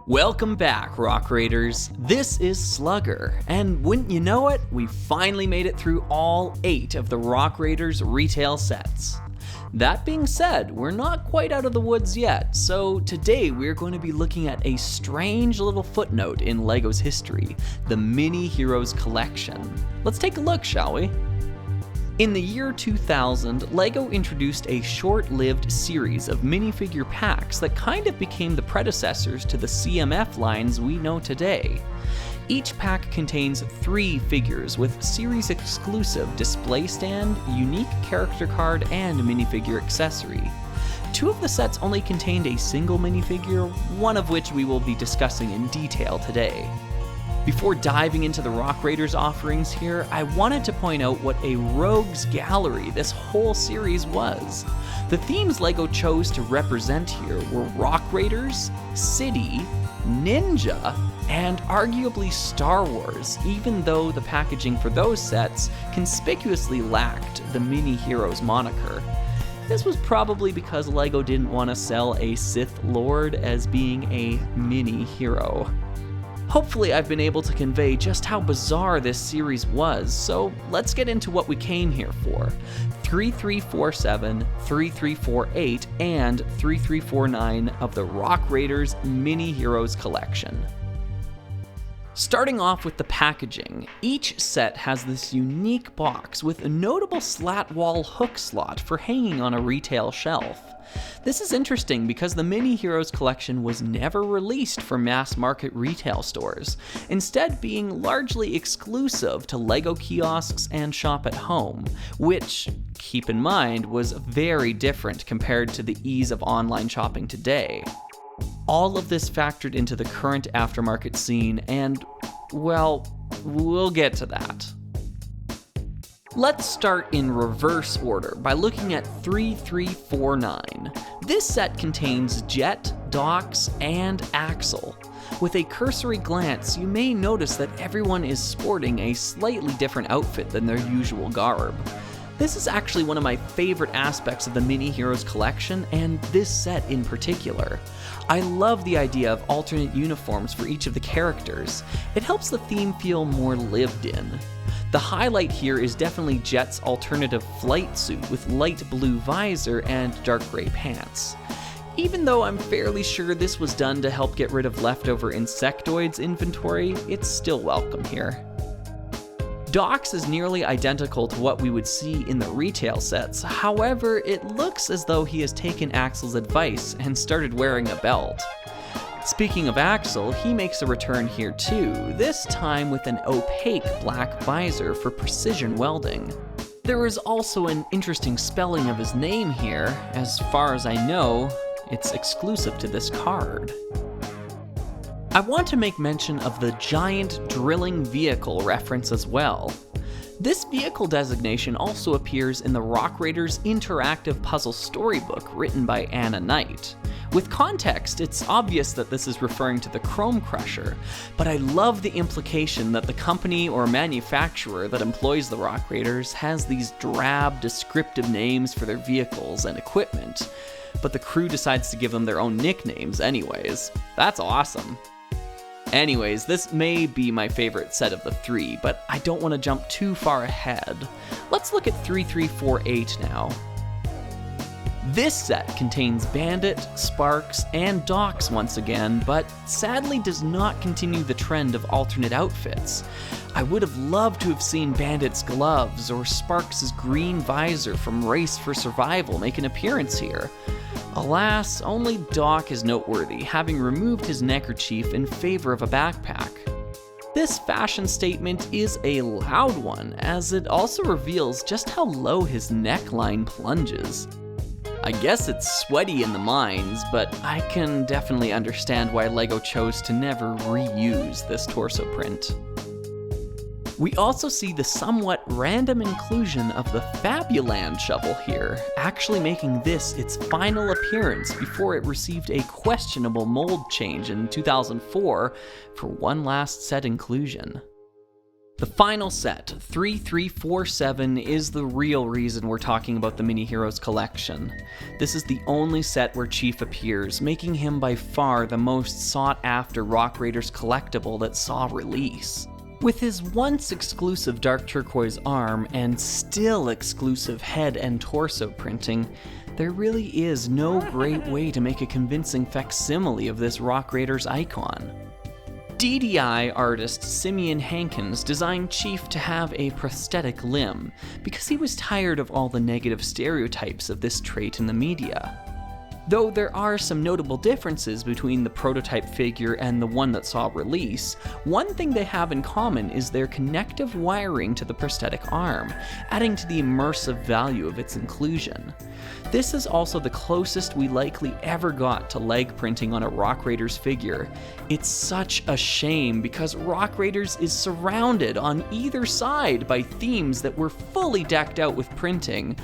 Welcome back, Rock Raiders. This is Slugger, and wouldn't you know it, we finally made it through all 8 of the Rock Raiders retail sets. That being said, we're not quite out of the woods yet, so today we're going to be looking at a strange little footnote in LEGO's history, the Mini Heroes collection. Let's take a look, shall we? In the year 2000, LEGO introduced a short-lived series of minifigure packs that kind of became the predecessors to the CMF lines we know today. Each pack contains 3 figures with series-exclusive display stand, unique character card, and minifigure accessory. 2 of the sets only contained a single minifigure, one of which we will be discussing in detail today. Before diving into the Rock Raiders offerings here, I wanted to point out what a rogues gallery this whole series was. The themes LEGO chose to represent here were Rock Raiders, City, Ninja, and arguably Star Wars, even though the packaging for those sets conspicuously lacked the Mini Heroes moniker. This was probably because LEGO didn't want to sell a Sith Lord as being a mini hero. Hopefully I've been able to convey just how bizarre this series was, so let's get into what we came here for. 3347, 3348, and 3349 of the Rock Raiders Mini Heroes collection. Starting off with the packaging, each set has this unique box with a notable slat wall hook slot for hanging on a retail shelf. This is interesting because the Mini Heroes collection was never released for mass market retail stores, instead being largely exclusive to LEGO kiosks and shop at home, which, keep in mind, was very different compared to the ease of online shopping today. All of this factored into the current aftermarket scene and, well, we'll get to that. Let's start in reverse order by looking at 3349. This set contains Jet, Dox, and Axel. With a cursory glance, you may notice that everyone is sporting a slightly different outfit than their usual garb. This is actually one of my favorite aspects of the Mini Heroes collection, and this set in particular. I love the idea of alternate uniforms for each of the characters. It helps the theme feel more lived in. The highlight here is definitely Jet's alternative flight suit with light blue visor and dark gray pants. Even though I'm fairly sure this was done to help get rid of leftover Insectoids inventory, it's still welcome here. Dox is nearly identical to what we would see in the retail sets, however, it looks as though he has taken Axel's advice and started wearing a belt. Speaking of Axel, he makes a return here too, this time with an opaque black visor for precision welding. There is also an interesting spelling of his name here. As far as I know, it's exclusive to this card. I want to make mention of the giant drilling vehicle reference as well. This vehicle designation also appears in the Rock Raiders interactive puzzle storybook written by Anna Knight. With context, it's obvious that this is referring to the Chrome Crusher, but I love the implication that the company or manufacturer that employs the Rock Raiders has these drab, descriptive names for their vehicles and equipment, but the crew decides to give them their own nicknames anyways. That's awesome. Anyways, this may be my favorite set of the 3, but I don't want to jump too far ahead. Let's look at 3348 now. This set contains Bandit, Sparks, and Dox once again, but sadly does not continue the trend of alternate outfits. I would have loved to have seen Bandit's gloves or Sparks' green visor from Race for Survival make an appearance here. Alas, only Doc is noteworthy, having removed his neckerchief in favor of a backpack. This fashion statement is a loud one, as it also reveals just how low his neckline plunges. I guess it's sweaty in the mines, but I can definitely understand why LEGO chose to never reuse this torso print. We also see the somewhat random inclusion of the Fabuland Shovel here, actually making this its final appearance before it received a questionable mold change in 2004 for one last set inclusion. The final set, 3347, is the real reason we're talking about the Mini Heroes collection. This is the only set where Chief appears, making him by far the most sought-after Rock Raiders collectible that saw release. With his once exclusive dark turquoise arm and still exclusive head and torso printing, there really is no great way to make a convincing facsimile of this Rock Raiders icon. DDI artist Simeon Hankins designed Chief to have a prosthetic limb because he was tired of all the negative stereotypes of this trait in the media. Though there are some notable differences between the prototype figure and the one that saw release, one thing they have in common is their connective wiring to the prosthetic arm, adding to the immersive value of its inclusion. This is also the closest we likely ever got to leg printing on a Rock Raiders figure. It's such a shame because Rock Raiders is surrounded on either side by themes that were fully decked out with printing,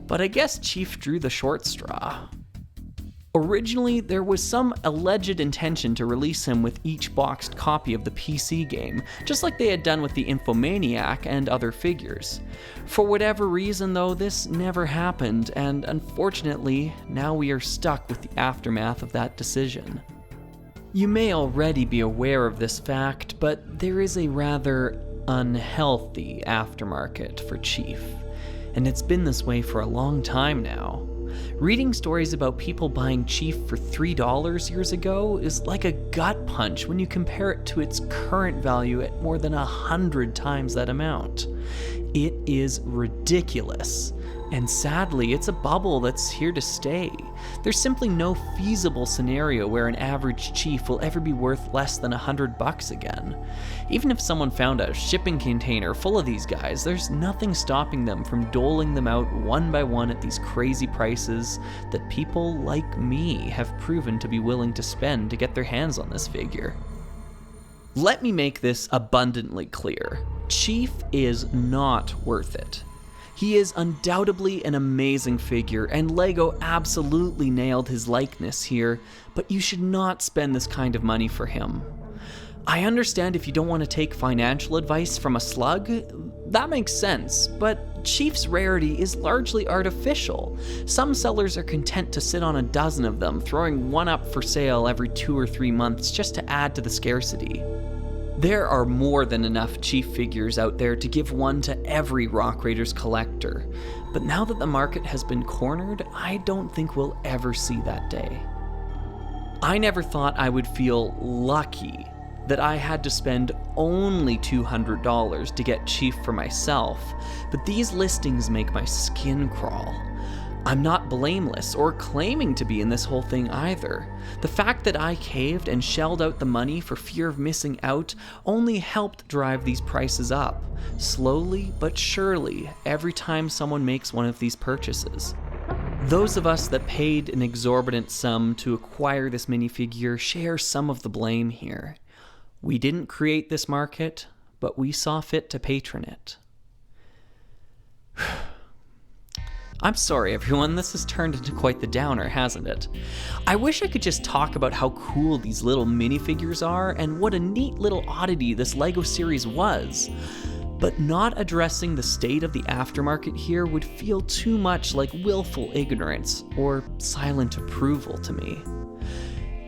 but I guess Chief drew the short straw. Originally, there was some alleged intention to release him with each boxed copy of the PC game, just like they had done with the Infomaniac and other figures. For whatever reason though, this never happened, and unfortunately, now we are stuck with the aftermath of that decision. You may already be aware of this fact, but there is a rather unhealthy aftermarket for Chief, and it's been this way for a long time now. Reading stories about people buying Chief for $3 years ago is like a gut punch when you compare it to its current value at more than 100 times that amount. It is ridiculous, and sadly, it's a bubble that's here to stay. There's simply no feasible scenario where an average Chief will ever be worth less than $100 again. Even if someone found a shipping container full of these guys, there's nothing stopping them from doling them out one by one at these crazy prices that people like me have proven to be willing to spend to get their hands on this figure. Let me make this abundantly clear. Chief is not worth it. He is undoubtedly an amazing figure, and LEGO absolutely nailed his likeness here, but you should not spend this kind of money for him. I understand if you don't want to take financial advice from a slug, that makes sense, but Chief's rarity is largely artificial. Some sellers are content to sit on a dozen of them, throwing one up for sale every 2 or 3 months just to add to the scarcity. There are more than enough Chief figures out there to give one to every Rock Raiders collector, but now that the market has been cornered, I don't think we'll ever see that day. I never thought I would feel lucky that I had to spend only $200 to get Chief for myself, but these listings make my skin crawl. I'm not blameless or claiming to be in this whole thing either. The fact that I caved and shelled out the money for fear of missing out only helped drive these prices up, slowly but surely, every time someone makes one of these purchases. Those of us that paid an exorbitant sum to acquire this minifigure share some of the blame here. We didn't create this market, but we saw fit to patron it. I'm sorry everyone, this has turned into quite the downer, hasn't it? I wish I could just talk about how cool these little minifigures are and what a neat little oddity this LEGO series was. But not addressing the state of the aftermarket here would feel too much like willful ignorance or silent approval to me.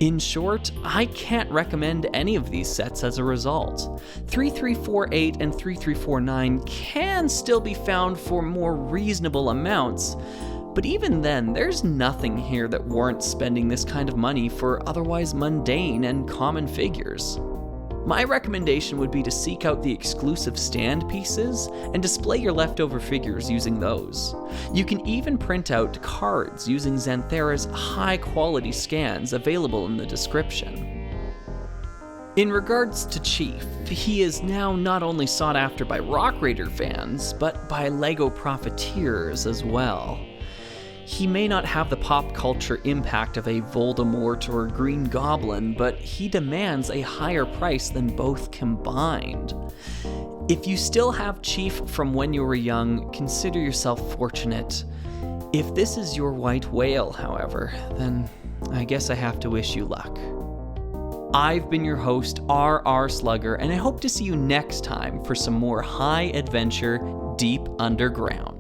In short, I can't recommend any of these sets as a result. 3348 and 3349 can still be found for more reasonable amounts, but even then, there's nothing here that warrants spending this kind of money for otherwise mundane and common figures. My recommendation would be to seek out the exclusive stand pieces and display your leftover figures using those. You can even print out cards using Xanthera's high-quality scans available in the description. In regards to Chief, he is now not only sought after by Rock Raider fans, but by LEGO profiteers as well. He may not have the pop culture impact of a Voldemort or Green Goblin, but he demands a higher price than both combined. If you still have Chief from when you were young, consider yourself fortunate. If this is your white whale, however, then I guess I have to wish you luck. I've been your host, R.R. Slugger, and I hope to see you next time for some more high adventure deep underground.